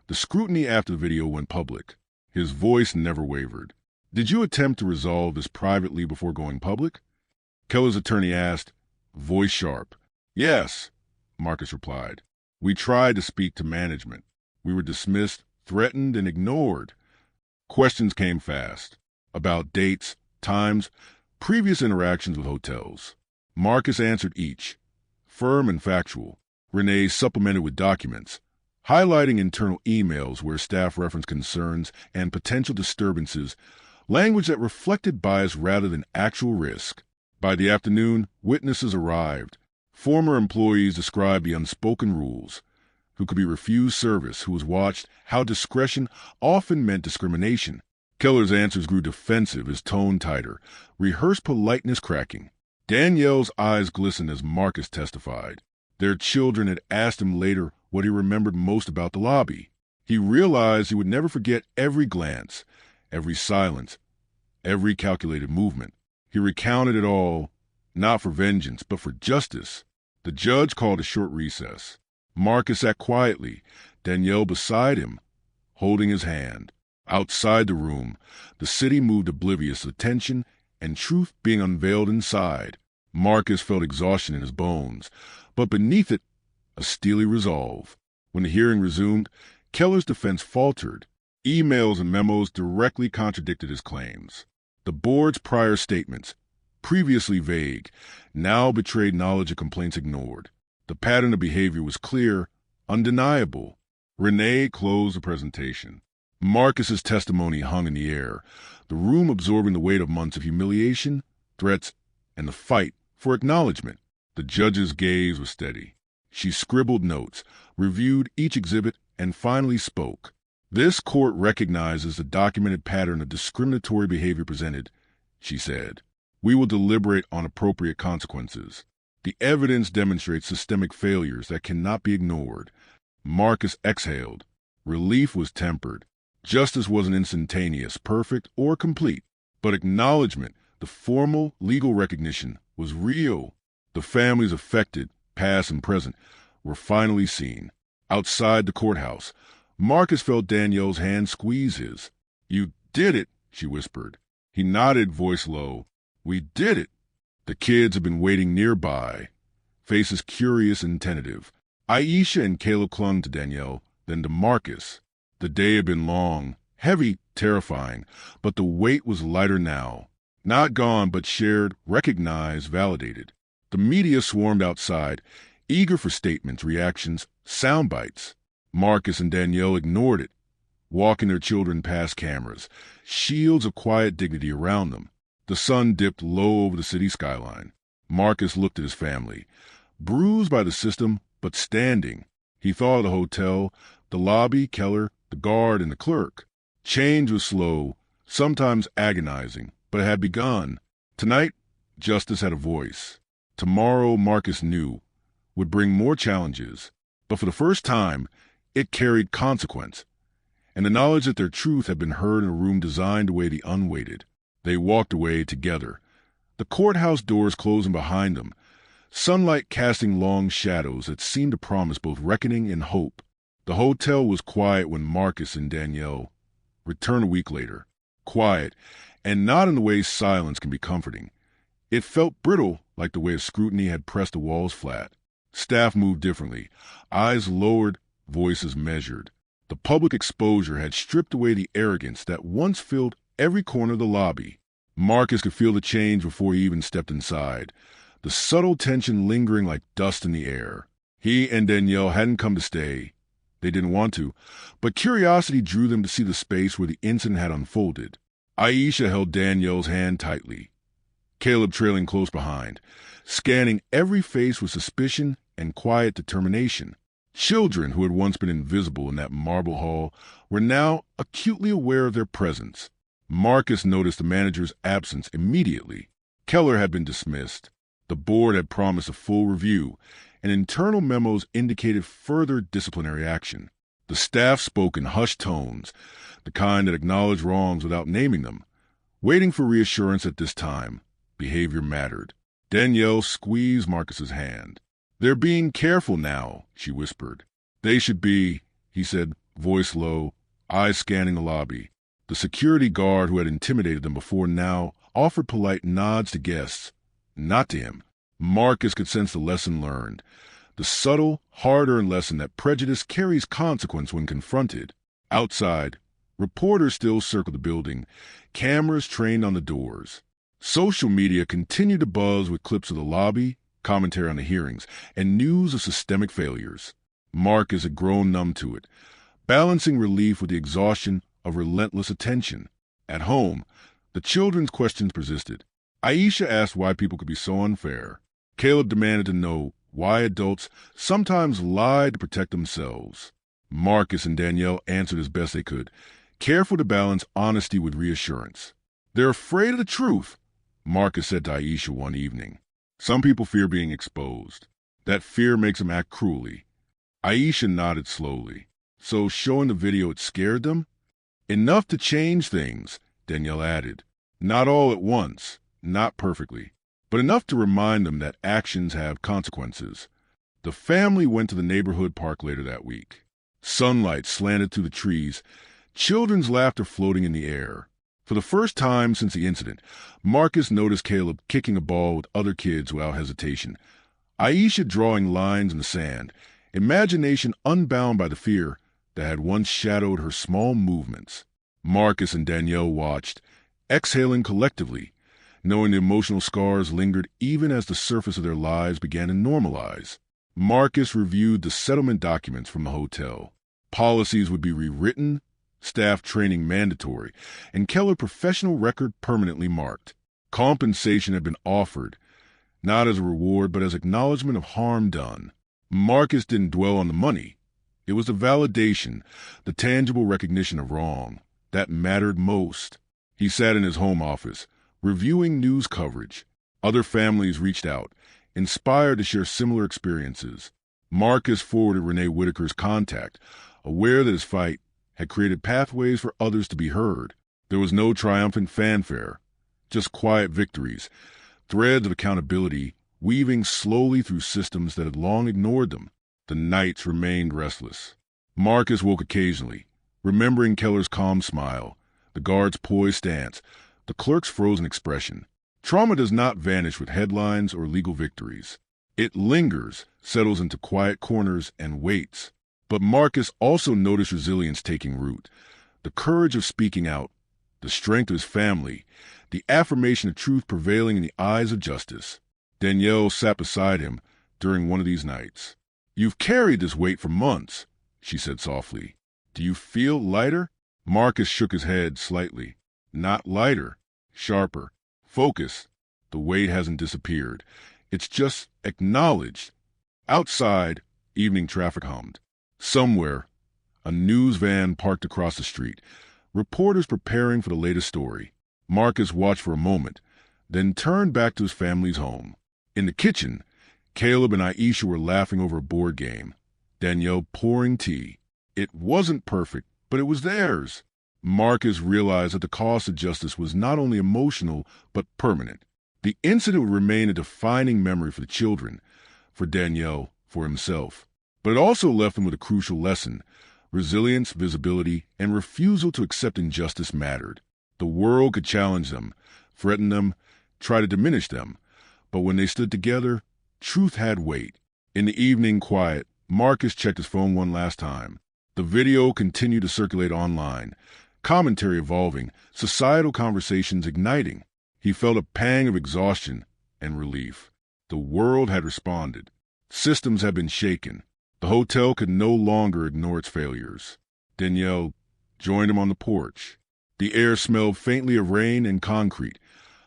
the scrutiny after the video went public. His voice never wavered. "Did you attempt to resolve this privately before going public?" Keller's attorney asked, voice sharp. "Yes," Marcus replied. "We tried to speak to management. We were dismissed, threatened, and ignored." Questions came fast, about dates, times, previous interactions with hotels. Marcus answered each, firm and factual. Renee supplemented with documents, highlighting internal emails where staff referenced concerns and potential disturbances, language that reflected bias rather than actual risk. By the afternoon, witnesses arrived. Former employees described the unspoken rules, who could be refused service, who was watched, how discretion often meant discrimination. Keller's answers grew defensive, his tone tighter, rehearsed politeness cracking. Danielle's eyes glistened as Marcus testified. Their children had asked him later what he remembered most about the lobby. He realized he would never forget every glance, every silence, every calculated movement. He recounted it all, not for vengeance, but for justice. The judge called a short recess. Marcus sat quietly, Danielle beside him, holding his hand. Outside the room, the city moved oblivious to tension and truth being unveiled inside. Marcus felt exhaustion in his bones, but beneath it, a steely resolve. When the hearing resumed, Keller's defense faltered. Emails and memos directly contradicted his claims. The board's prior statements, previously vague, now betrayed knowledge of complaints ignored. The pattern of behavior was clear, undeniable. Renee closed the presentation. Marcus's testimony hung in the air, the room absorbing the weight of months of humiliation, threats, and the fight for acknowledgement. The judge's gaze was steady. She scribbled notes, reviewed each exhibit, and finally spoke. This court recognizes the documented pattern of discriminatory behavior presented, she said. We will deliberate on appropriate consequences. The evidence demonstrates systemic failures that cannot be ignored. Marcus exhaled. Relief was tempered. Justice wasn't instantaneous, perfect, or complete, but acknowledgement, the formal legal recognition, was real. The families affected, past and present, were finally seen. Outside the courthouse, Marcus felt Danielle's hand squeeze his. You did it, she whispered. He nodded, voice low. We did it. The kids had been waiting nearby, faces curious and tentative. Aisha and Caleb clung to Danielle, then to Marcus. The day had been long, heavy, terrifying, but the weight was lighter now. Not gone, but shared, recognized, validated. The media swarmed outside, eager for statements, reactions, sound bites. Marcus and Danielle ignored it, walking their children past cameras, shields of quiet dignity around them. The sun dipped low over the city skyline. Marcus looked at his family, bruised by the system, but standing. He thought of the hotel, the lobby, Keller, the guard, and the clerk. Change was slow, sometimes agonizing, but it had begun. Tonight, justice had a voice. Tomorrow, Marcus knew, would bring more challenges. But for the first time, it carried consequence, and the knowledge that their truth had been heard in a room designed to weigh the unweighted. They walked away together, the courthouse doors closing behind them, sunlight casting long shadows that seemed to promise both reckoning and hope. The hotel was quiet when Marcus and Danielle returned a week later. Quiet, and not in the way silence can be comforting. It felt brittle, like the way a scrutiny had pressed the walls flat. Staff moved differently, eyes lowered, voices measured. The public exposure had stripped away the arrogance that once filled every corner of the lobby. Marcus could feel the change before he even stepped inside, the subtle tension lingering like dust in the air. He and Danielle hadn't come to stay. They didn't want to, but curiosity drew them to see the space where the incident had unfolded. Aisha held Danielle's hand tightly, Caleb trailing close behind, scanning every face with suspicion and quiet determination. Children who had once been invisible in that marble hall were now acutely aware of their presence. Marcus noticed the manager's absence immediately. Keller had been dismissed. The board had promised a full review, and internal memos indicated further disciplinary action. The staff spoke in hushed tones, the kind that acknowledged wrongs without naming them, waiting for reassurance at this time. Behavior mattered. Danielle squeezed Marcus's hand. They're being careful now, she whispered. They should be, he said, voice low, eyes scanning the lobby. The security guard who had intimidated them before now offered polite nods to guests, not to him. Marcus could sense the lesson learned, the subtle, hard-earned lesson that prejudice carries consequence when confronted. Outside, reporters still circled the building, cameras trained on the doors. Social media continued to buzz with clips of the lobby, commentary on the hearings, and news of systemic failures. Marcus had grown numb to it, balancing relief with the exhaustion of relentless attention. At home, the children's questions persisted. Aisha asked why people could be so unfair. Caleb demanded to know why adults sometimes lied to protect themselves. Marcus and Danielle answered as best they could, careful to balance honesty with reassurance. They're afraid of the truth, Marcus said to Aisha one evening. Some people fear being exposed. That fear makes them act cruelly. Aisha nodded slowly. So showing the video it scared them? Enough to change things, Danielle added. Not all at once, not perfectly, but enough to remind them that actions have consequences. The family went to the neighborhood park later that week. Sunlight slanted through the trees, children's laughter floating in the air. For the first time since the incident, Marcus noticed Caleb kicking a ball with other kids without hesitation. Aisha drawing lines in the sand, imagination unbound by the fear that had once shadowed her small movements. Marcus and Danielle watched, exhaling collectively, knowing the emotional scars lingered even as the surface of their lives began to normalize. Marcus reviewed the settlement documents from the hotel. Policies would be rewritten, staff training mandatory, and Keller's professional record permanently marked. Compensation had been offered, not as a reward, but as acknowledgement of harm done. Marcus didn't dwell on the money. It was the validation, the tangible recognition of wrong, that mattered most. He sat in his home office, reviewing news coverage. Other families reached out, inspired to share similar experiences. Marcus forwarded Renee Whitaker's contact, aware that his fight had created pathways for others to be heard. There was no triumphant fanfare, just quiet victories, threads of accountability weaving slowly through systems that had long ignored them. The nights remained restless. Marcus woke occasionally, remembering Keller's calm smile, the guard's poised stance, the clerk's frozen expression. Trauma does not vanish with headlines or legal victories. It lingers, settles into quiet corners, and waits. But Marcus also noticed resilience taking root, the courage of speaking out, the strength of his family, the affirmation of truth prevailing in the eyes of justice. Danielle sat beside him during one of these nights. "You've carried this weight for months," she said softly. "Do you feel lighter?" Marcus shook his head slightly. "Not lighter, sharper, focused. The weight hasn't disappeared. It's just acknowledged." Outside, evening traffic hummed. Somewhere, a news van parked across the street, reporters preparing for the latest story. Marcus watched for a moment, then turned back to his family's home. In the kitchen, Caleb and Aisha were laughing over a board game, Danielle pouring tea. It wasn't perfect, but it was theirs. Marcus realized that the cost of justice was not only emotional, but permanent. The incident would remain a defining memory for the children, for Danielle, for himself. But it also left him with a crucial lesson. Resilience, visibility, and refusal to accept injustice mattered. The world could challenge them, threaten them, try to diminish them. But when they stood together, truth had weight. In the evening quiet, Marcus checked his phone one last time. The video continued to circulate online, commentary evolving, societal conversations igniting. He felt a pang of exhaustion and relief. The world had responded. Systems had been shaken. The hotel could no longer ignore its failures. Danielle joined him on the porch. The air smelled faintly of rain and concrete,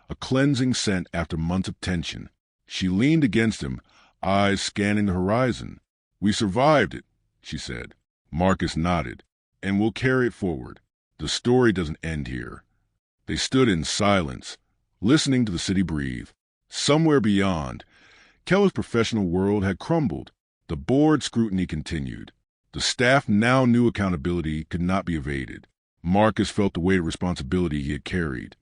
a cleansing scent after months of tension. She leaned against him, eyes scanning the horizon. "We survived it," she said. Marcus nodded. "And we'll carry it forward. The story doesn't end here." They stood in silence, listening to the city breathe. Somewhere beyond, Keller's professional world had crumbled. The board scrutiny continued. The staff now knew accountability could not be evaded. Marcus felt the weight of responsibility he had carried,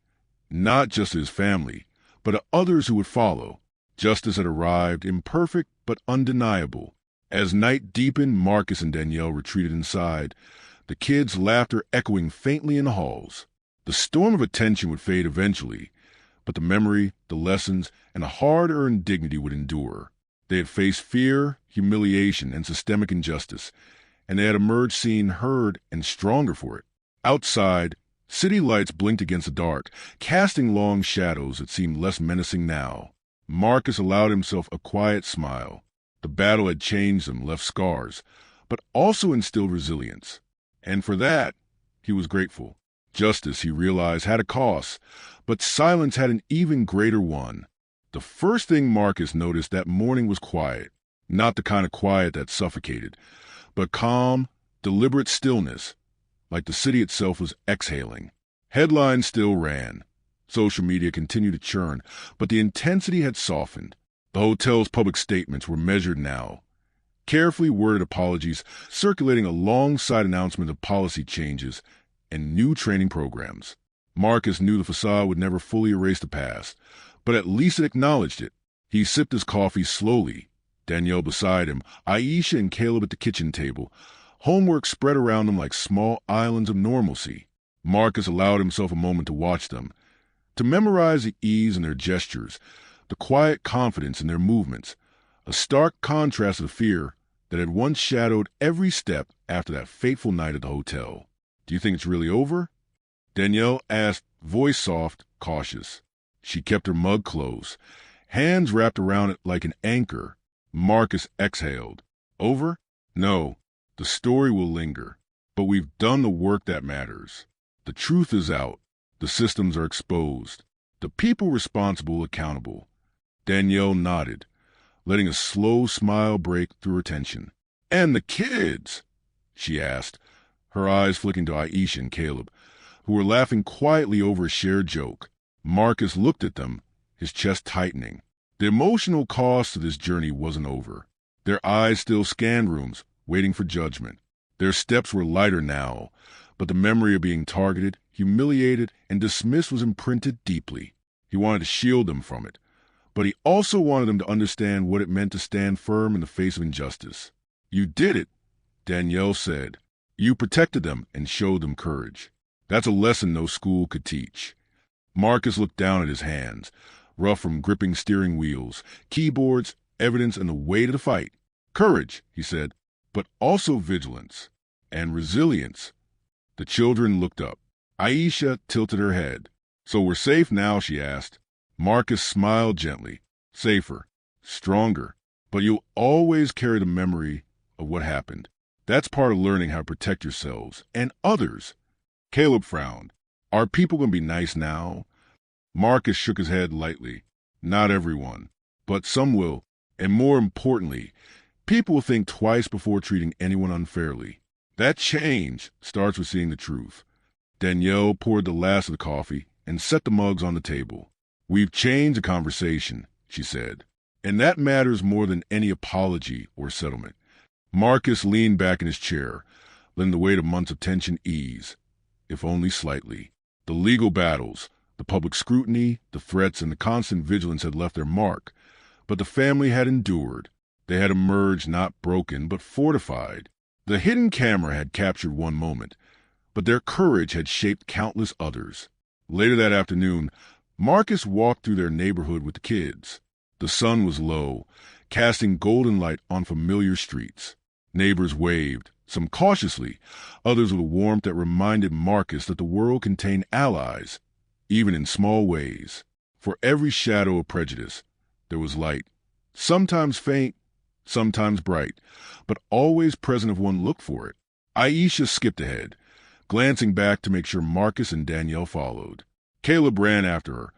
not just to his family, but to others who would follow. Justice had arrived, imperfect but undeniable. As night deepened, Marcus and Danielle retreated inside, the kids' laughter echoing faintly in the halls. The storm of attention would fade eventually, but the memory, the lessons, and the hard-earned dignity would endure. They had faced fear, humiliation, and systemic injustice, and they had emerged seen, heard, and stronger for it. Outside, city lights blinked against the dark, casting long shadows that seemed less menacing now. Marcus allowed himself a quiet smile. The battle had changed him, left scars, but also instilled resilience. And for that, he was grateful. Justice, he realized, had a cost, but silence had an even greater one. The first thing Marcus noticed that morning was quiet. Not the kind of quiet that suffocated, but calm, deliberate stillness, like the city itself was exhaling. Headlines still ran. Social media continued to churn, but the intensity had softened. The hotel's public statements were measured now. Carefully worded apologies circulating alongside announcements of policy changes and new training programs. Marcus knew the facade would never fully erase the past, but at least it acknowledged it. He sipped his coffee slowly, Danielle beside him, Aisha and Caleb at the kitchen table, homework spread around them like small islands of normalcy. Marcus allowed himself a moment to watch them, to memorize the ease in their gestures, the quiet confidence in their movements, a stark contrast to the fear that had once shadowed every step after that fateful night at the hotel. "Do you think it's really over?" Danielle asked, voice soft, cautious. She kept her mug close, hands wrapped around it like an anchor. Marcus exhaled. "Over? No. The story will linger. But we've done the work that matters. The truth is out. The systems are exposed. The people responsible accountable." Danielle nodded, letting a slow smile break through her tension. "And the kids?" she asked, her eyes flicking to Aisha and Caleb, who were laughing quietly over a shared joke. Marcus looked at them, his chest tightening. The emotional cost of this journey wasn't over. Their eyes still scanned rooms, waiting for judgment. Their steps were lighter now, but the memory of being targeted, humiliated, and dismissed was imprinted deeply. He wanted to shield them from it, but he also wanted them to understand what it meant to stand firm in the face of injustice. "You did it," Danielle said. "You protected them and showed them courage. That's a lesson no school could teach." Marcus looked down at his hands, rough from gripping steering wheels, keyboards, evidence, and the weight of the fight. "Courage," he said, "but also vigilance and resilience." The children looked up. Aisha tilted her head. "So we're safe now?" she asked. Marcus smiled gently. "Safer, stronger, but you'll always carry the memory of what happened. That's part of learning how to protect yourselves and others." Caleb frowned. "Are people going to be nice now?" Marcus shook his head lightly. "Not everyone, but some will, and more importantly, people will think twice before treating anyone unfairly. That change starts with seeing the truth." Danielle poured the last of the coffee and set the mugs on the table. "We've changed the conversation," she said, "and that matters more than any apology or settlement." Marcus leaned back in his chair, letting the weight of months of tension ease, if only slightly. The legal battles, the public scrutiny, the threats, and the constant vigilance had left their mark, but the family had endured. They had emerged not broken, but fortified. The hidden camera had captured one moment, but their courage had shaped countless others. Later that afternoon, Marcus walked through their neighborhood with the kids. The sun was low, casting golden light on familiar streets. Neighbors waved, some cautiously, others with a warmth that reminded Marcus that the world contained allies, even in small ways. For every shadow of prejudice, there was light, sometimes faint, sometimes bright, but always present if one looked for it. Aisha skipped ahead, glancing back to make sure Marcus and Danielle followed. Caleb ran after her,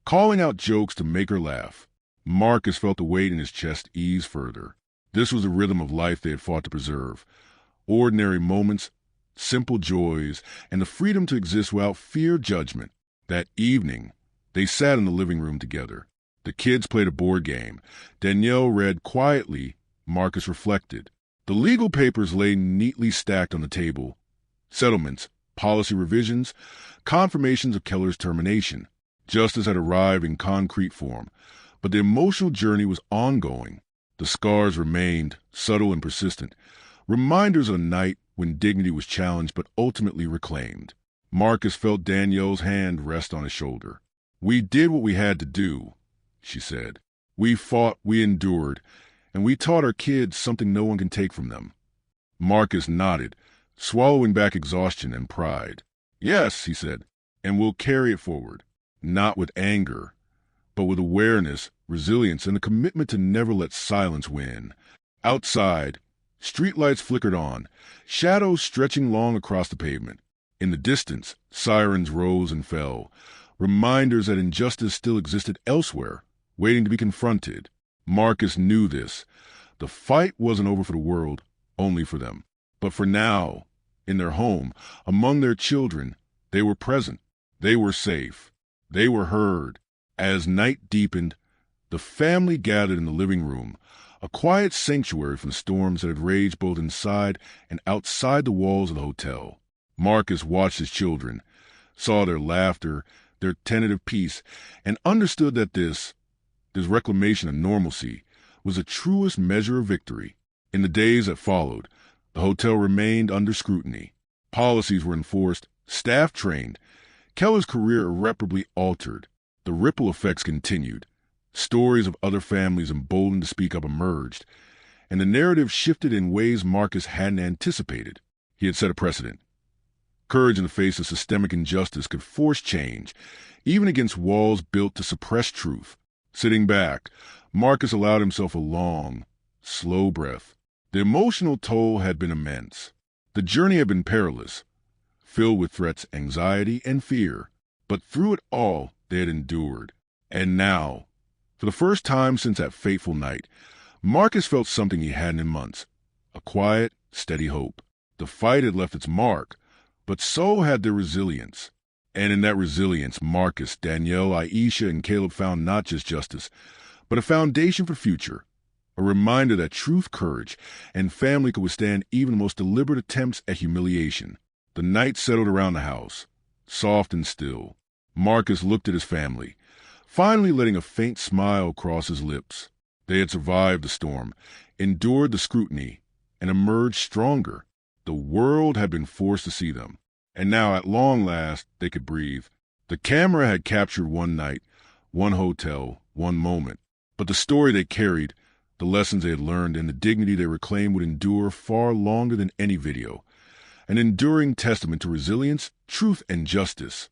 calling out jokes to make her laugh. Marcus felt the weight in his chest ease further. This was the rhythm of life they had fought to preserve. Ordinary moments, simple joys, and the freedom to exist without fear of judgment. That evening, they sat in the living room together. The kids played a board game. Danielle read quietly. Marcus reflected. The legal papers lay neatly stacked on the table. Settlements, policy revisions, confirmations of Keller's termination. Justice had arrived in concrete form, but the emotional journey was ongoing. The scars remained, subtle and persistent, reminders of a night when dignity was challenged but ultimately reclaimed. Marcus felt Danielle's hand rest on his shoulder. "We did what we had to do," she said. "We fought, we endured, and we taught our kids something no one can take from them." Marcus nodded, swallowing back exhaustion and pride. "Yes," he said, "and we'll carry it forward, not with anger, but with awareness, resilience, and a commitment to never let silence win." Outside, streetlights flickered on, shadows stretching long across the pavement. In the distance, sirens rose and fell, reminders that injustice still existed elsewhere, waiting to be confronted. Marcus knew this. The fight wasn't over for the world, only for them. But for now, in their home, among their children, they were present. They were safe. They were heard. As night deepened, the family gathered in the living room, a quiet sanctuary from the storms that had raged both inside and outside the walls of the hotel. Marcus watched his children, saw their laughter, their tentative peace, and understood that this reclamation of normalcy was the truest measure of victory. In the days that followed, the hotel remained under scrutiny. Policies were enforced, staff trained. Keller's career irreparably altered. The ripple effects continued. Stories of other families emboldened to speak up emerged, and the narrative shifted in ways Marcus hadn't anticipated. He had set a precedent. Courage in the face of systemic injustice could force change, even against walls built to suppress truth. Sitting back, Marcus allowed himself a long, slow breath. The emotional toll had been immense. The journey had been perilous, filled with threats, anxiety, and fear. But through it all, they had endured. And now, For the first time since that fateful night, Marcus felt something he hadn't in months. A quiet, steady hope. The fight had left its mark, but so had their resilience. And in that resilience, Marcus, Danielle, Aisha, and Caleb found not just justice, but a foundation for future. A reminder that truth, courage, and family could withstand even the most deliberate attempts at humiliation. The night settled around the house, soft and still. Marcus looked at his family, finally letting a faint smile cross his lips. They had survived the storm, endured the scrutiny, and emerged stronger. The world had been forced to see them, and now at long last they could breathe. The camera had captured one night, one hotel, one moment, but the story they carried, the lessons they had learned, and the dignity they reclaimed would endure far longer than any video. An enduring testament to resilience, truth, and justice.